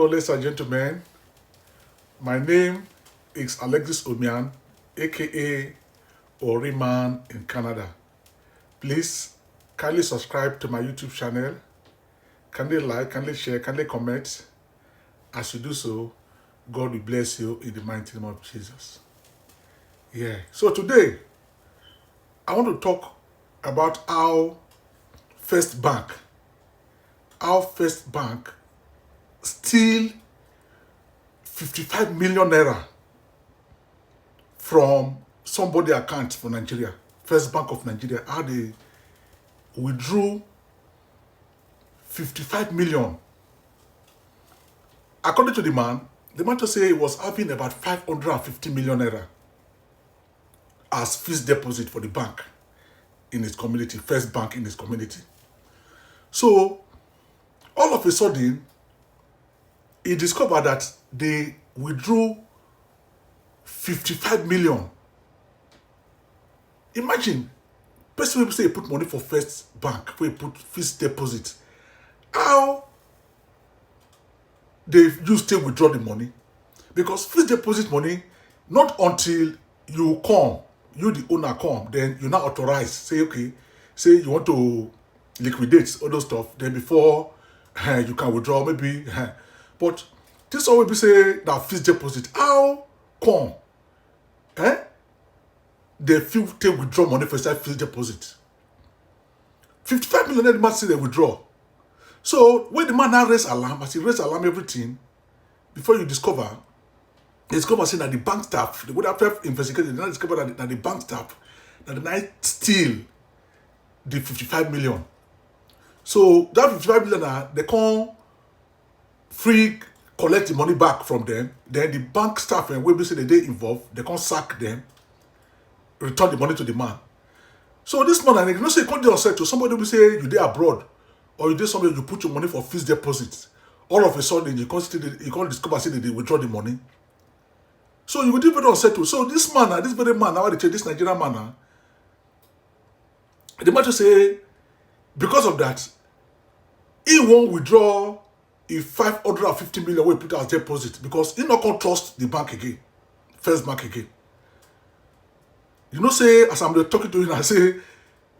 ladies and gentlemen. My name is Alexis Omian, aka Oriman in Canada. Please kindly subscribe to my YouTube channel. Kindly like, kindly share, kindly comment. As you do so, God will bless you in the mighty name of Jesus. Yeah. So today, I want to talk about how First Bank steal 55 million naira from somebody account for Nigeria. First Bank of Nigeria, how they withdrew 55 million. According to the man just say he was having about 550 million naira as fixed deposit for the bank in his community, First Bank in his community. So, all of a sudden, he discovered that they withdrew 55 million. Imagine, person will say he put money for First Bank, where he put fixed deposit. How they used to withdraw the money? Because fixed deposit money, not until you come, you the owner come, then you now authorize, say, okay, say you want to liquidate all those stuff, then before you can withdraw, maybe. But this always be say that fixed deposit. How come? They feel to withdraw money for that fixed deposit. 55 million, the man say they withdraw. So when the man now raise alarm, as he raise alarm everything, before you discover saying that the bank staff, they would have investigated, they now discover that the bank staff, that the night steal the 55 million. So that 55 million, they can't free collect the money back from them. Then the bank staff, and when we say they involved, they can't sack them, return the money to the man. So this man, and you know, say, you can't do to somebody will say you there abroad, or you did somewhere, you put your money for fixed deposits. All of a sudden, you can't discover say they withdraw the money. So you would do better settle. So this man, this very man, now they say this Nigerian man, the man just say, because of that, he won't withdraw a 550 million we put as deposit because he not can trust the bank again, First Bank again. You know, say as I'm talking to him, I say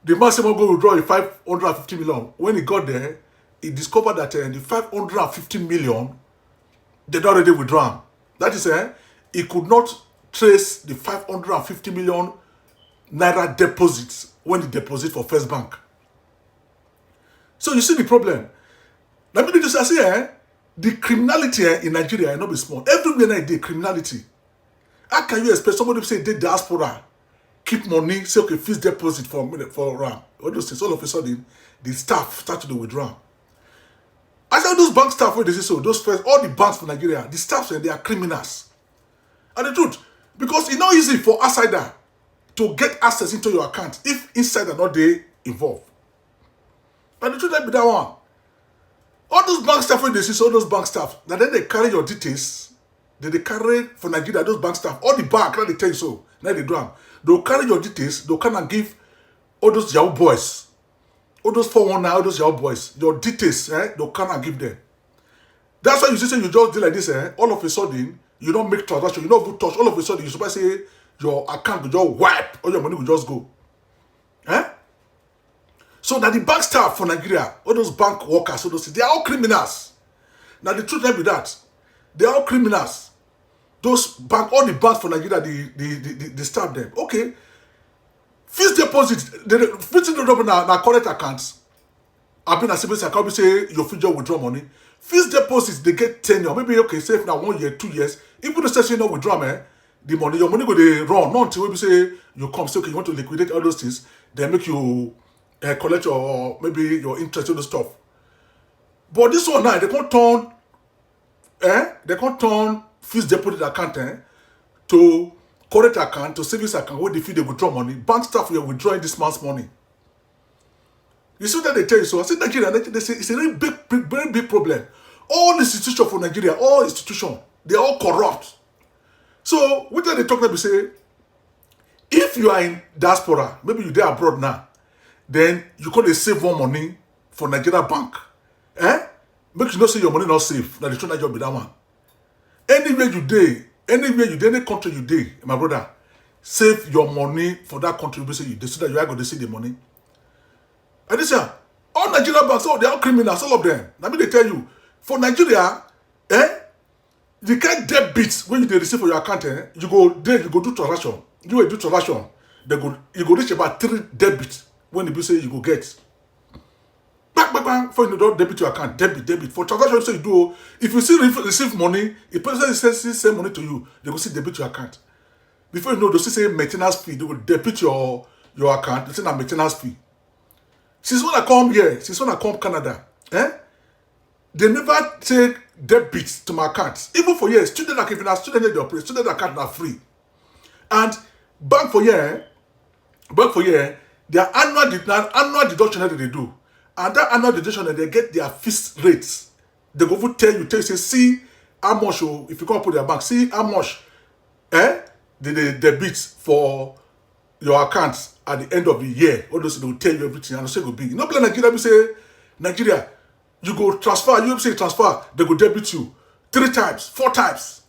the man say go withdraw a 550 million. When he got there, he discovered that the 550 million they'd already withdrawn. That is, he could not trace the 550 million naira deposits when he deposit for First Bank. So you see the problem. Let me just say, the criminality in Nigeria is not be small. Everywhere now the criminality. How can you expect somebody to say they diaspora, keep money, say okay, fixed deposit for all those things? All of a sudden, the staff start to withdraw. I said those bank staff, where they say so, all the banks for Nigeria, the staff say they are criminals. And the truth, because it's not easy for outsider to get access into your account if insider not they involved. And the truth might be that one. All those bank staff, when they see all those bank staff, that then they carry your details. Then they carry for Nigeria, those bank staff, all the bank, now they tell you so. Now they do them. They'll carry your details, they'll kind of give all those Yahoo boys, all those 419, all those Yahoo boys, your details, they'll kind of give them. That's why you see, you just do like this, all of a sudden, you don't make transaction, you don't even touch, all of a sudden, you're supposed to say your account will just wipe, all your money will just go. So that the bank staff for Nigeria, all those bank workers, all those things, they are all criminals. Now the truth might be that they are all criminals. Those bank, all the banks for Nigeria, they stab them. Okay, fixed deposit, fixed deposit na correct accounts. I've been a savings account, we say your future withdraw money. Fixed deposits they get tenure. Maybe okay, say if now 1 year, 2 years, even the session not withdraw, the money, your money go they run. Not until we say you come, say okay, you want to liquidate all those things, they make you collect your maybe your interest on the stuff. But this one now, they can't turn fixed deposit account to correct account to savings account where they feel they withdraw money. Bank staff will withdrawing this man's money. You see what they tell you? So I said Nigeria, they say it's a very big problem. All institutions for Nigeria, all institutions, they're all corrupt. So what they talk about, say, if you are in diaspora, maybe you're there abroad now, then you could save more money for Nigeria bank. make you know say your money not safe. Now the truth, that job be that one. Anywhere you dey, any country you dey, my brother, save your money for that country. You say you dey, so that you are going to see the money. And this year, all Nigerian banks, they are criminals, all of them. Let me tell you, for Nigeria, you can't debit when you receive for your account. You go there, you go do transaction. You will do transaction. You go reach about 3 debit when you say you go get. Back, for you don't debit your account, debit. For transaction, so you do. If you see receive money, if person send money to you, they will see debit your account. Before you know, they say maintenance fee. They will debit your account. They say na maintenance fee. Since when I come here, since when I come Canada, they never take debit to my account. Even for years, student account, if you're a student, they operate. Student account are free. And bank for year, their annual deduction that they do. And that annual deduction, they get their fixed rates. They go tell you, say, see how much, if you come put their bank, see how much they debit for your accounts at the end of the year. All those, they will tell you everything. And say go big. You know, play Nigeria, we say, Nigeria, you go transfer, you say transfer, they go debit you 3 times, 4 times.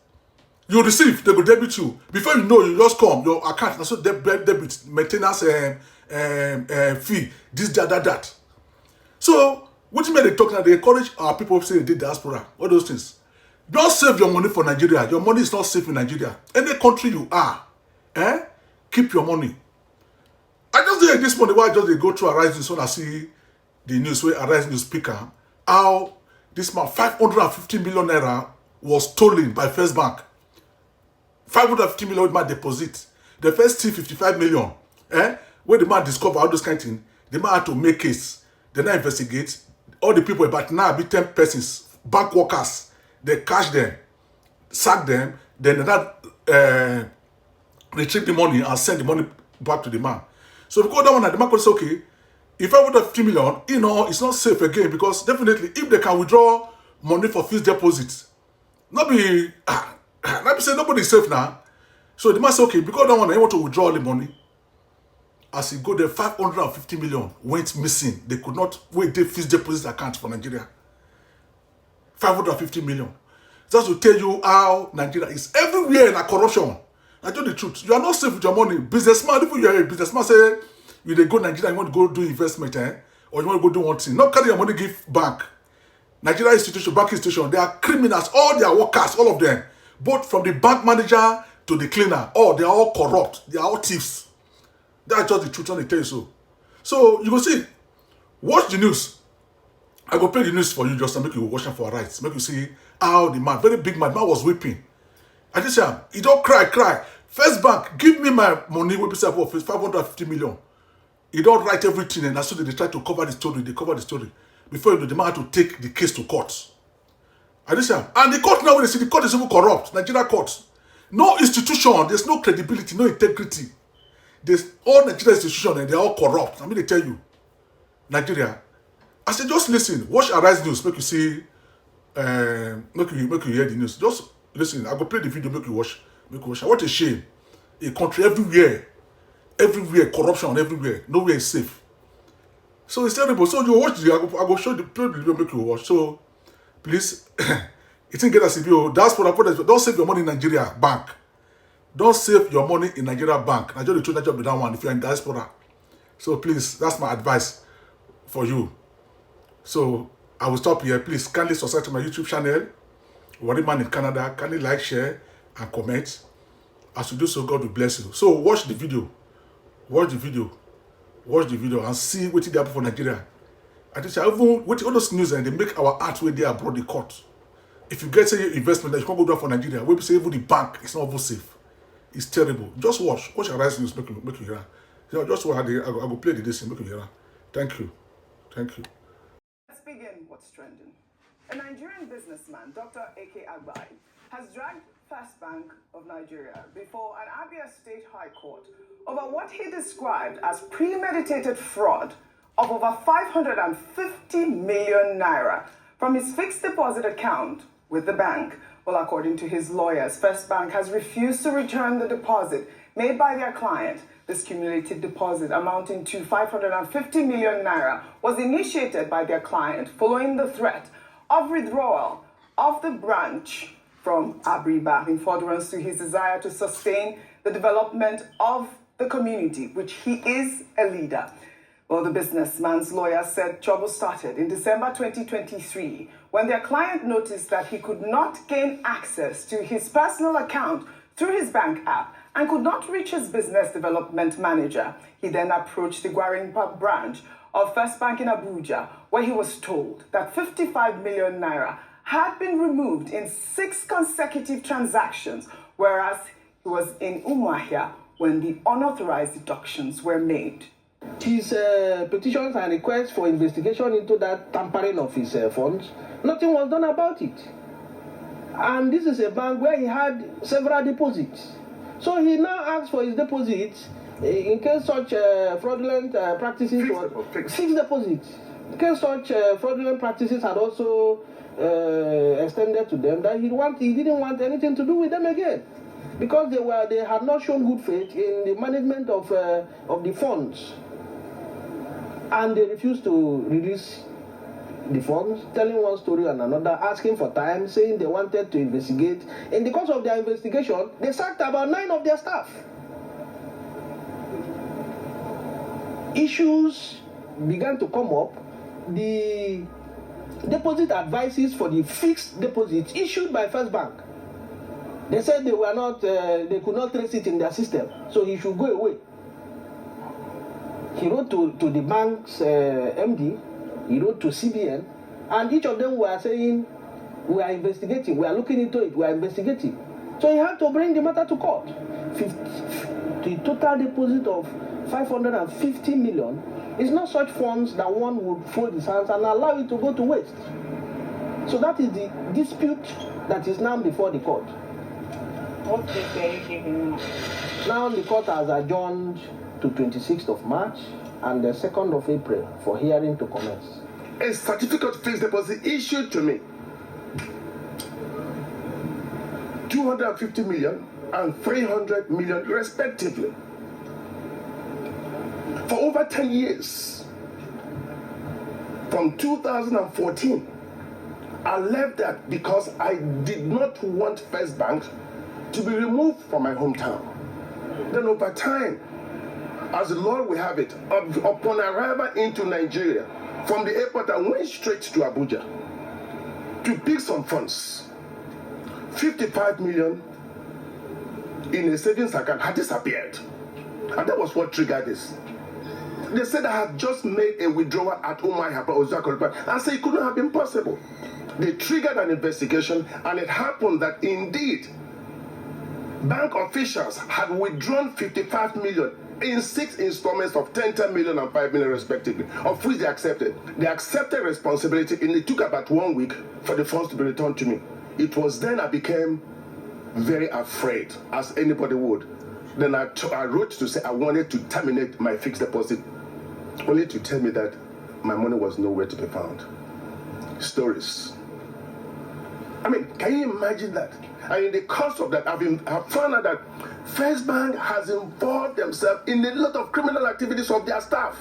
You receive, they go debit you. Before you know, you just come, your account, and so debit, maintenance fee, this, that. So, what you mean they talk now, they encourage our people say they did diaspora, all those things. Don't save your money for Nigeria. Your money is not safe in Nigeria. Any country you are, keep your money. I just did this morning, why they go through Arise News when I see the news where Arise News speaker, how this man, 550 million naira was stolen by First Bank. 550 million man deposit. The first 55 million, where the man discovered all those kind of things, the man had to make case. They now investigate. All the people, but now be 10 persons, bank workers, they catch them, sack them, then they not retrieve the money and send the money back to the man. So because that one, the man could say, okay, if I would have 50 million, it's not safe again, because definitely if they can withdraw money for fixed deposits, not be say nobody is safe now. So the man say, okay, because that one, I want to withdraw all the money. As he go there, 550 million went missing. They could not wait the fixed deposit account for Nigeria. 550 million. Just to tell you how Nigeria is everywhere in a corruption. I tell you the truth. You are not safe with your money. Businessman, if you are a businessman, say you they go Nigeria, you want to go do investment, or you want to go do one thing. Not carry your money, give bank. Nigeria institution, bank institution, they are criminals, all their workers, all of them. Both from the bank manager to the cleaner, they are all corrupt. They are all thieves. That's just the truth, and they tell you so. So you go see, watch the news. I go play the news for you just to make you watch them for rights. Make you see how the man, very big man was weeping. I just say, he don't cry. First Bank, give me my money, we say about 550 million. He don't write everything, and as soon as they try to cover the story, they cover the story. Before you know, the man had to take the case to court. I just say, and the court now, when they see the court is even corrupt, Nigeria court. No institution, there's no credibility, no integrity. There's all Nigeria institutions and they're all corrupt. I mean, they tell you, Nigeria. I said, just listen, watch Arise News, make you see, make you hear the news. Just listen. I go play the video, make you watch. What a shame! A country everywhere, corruption everywhere. Nowhere is safe. So it's terrible. So you watch the. I go show the play the video, make you watch. So please, it didn't get a CBO. That's for the product. Don't save your money in Nigeria bank. Don't save your money in Nigeria bank. Nigeria the job with that one if you're in diaspora. So please, that's my advice for you. So I will stop here. Please kindly subscribe to my YouTube channel. Worry Man in Canada. Kindly like, share, and comment. As you do so, God will bless you. So watch the video. Watch the video and see what they happen for Nigeria. I think even with all those news and they make our art where they are abroad the court. If you get say investment that you can't go down for Nigeria, we say even the bank is not even safe. It's terrible. Just watch Arise News, make you hear. You know, just watch. I go play the this and make you hear. Thank you. Let's begin what's trending. A Nigerian businessman, Dr. A.K. Agbai, has dragged First Bank of Nigeria before an Abia State High Court over what he described as premeditated fraud of over 550 million naira from his fixed deposit account with the bank. Well, according to his lawyers, First Bank has refused to return the deposit made by their client. This cumulative deposit amounting to 550 million naira was initiated by their client following the threat of withdrawal of the branch from Abriba in furtherance to his desire to sustain the development of the community, which he is a leader. Well, the businessman's lawyer said trouble started in December 2023 when their client noticed that he could not gain access to his personal account through his bank app and could not reach his business development manager. He then approached the Gwarinpa branch of First Bank in Abuja, where he was told that 55 million naira had been removed in 6 consecutive transactions, whereas he was in Umuahia when the unauthorized deductions were made. His petitions and requests for investigation into that tampering of his funds, nothing was done about it. And this is a bank where he had several deposits. So he now asks for his deposits in case such fraudulent practices fixed deposits. In case such fraudulent practices had also extended to them, that he didn't want anything to do with them again, because they had not shown good faith in the management of the funds, and they refused to release the funds, telling one story and another, asking for time, saying they wanted to investigate. In the course of their investigation, they sacked about 9 of their staff. Issues began to come up. The deposit advices for the fixed deposits issued by First Bank, they said they were not, they could not trace it in their system, so he should go away. He wrote to the bank's MD, he wrote to CBN, and each of them were saying, we are investigating, we are looking into it, we are investigating. So he had to bring the matter to court. The total deposit of 550 million is not such funds that one would fold his hands and allow it to go to waste. So that is the dispute that is now before the court. What date are you giving now? Now the court has adjourned to 26th of March and the 2nd of April for hearing to commence. A certificate of fixed deposit issued to me, 250 million and 300 million respectively, for over 10 years. From 2014, I left that because I did not want First Bank to be removed from my hometown. Then over time, as the Lord will have it, upon arrival into Nigeria, from the airport I went straight to Abuja to pick some funds. 55 million in a savings account had disappeared. And that was what triggered this. They said I had just made a withdrawal at Umuahia, and said it couldn't have been possible. They triggered an investigation, and it happened that indeed bank officials had withdrawn 55 million in 6 installments of 10 million and 5 million respectively, of which they accepted. They accepted responsibility, and it took about 1 week for the funds to be returned to me. It was then I became very afraid, as anybody would. Then I wrote to say I wanted to terminate my fixed deposit, only to tell me that my money was nowhere to be found. Stories. I mean, can you imagine that? And in the course of that, I've found out that First Bank has involved themselves in a lot of criminal activities of their staff.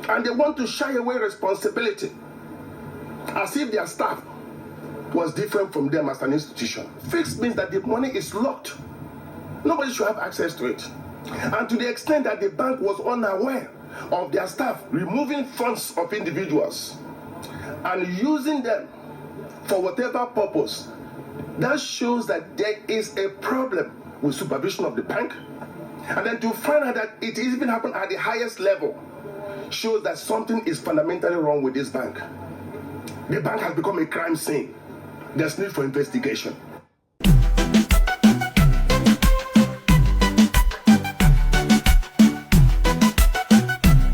And they want to shy away responsibility, as if their staff was different from them as an institution. Fixed means that the money is locked. Nobody should have access to it. And to the extent that the bank was unaware of their staff removing funds of individuals and using them for whatever purpose, that shows that there is a problem with supervision of the bank. And then to find out that it even happened at the highest level shows that something is fundamentally wrong with this bank. The bank has become a crime scene. There's need for investigation.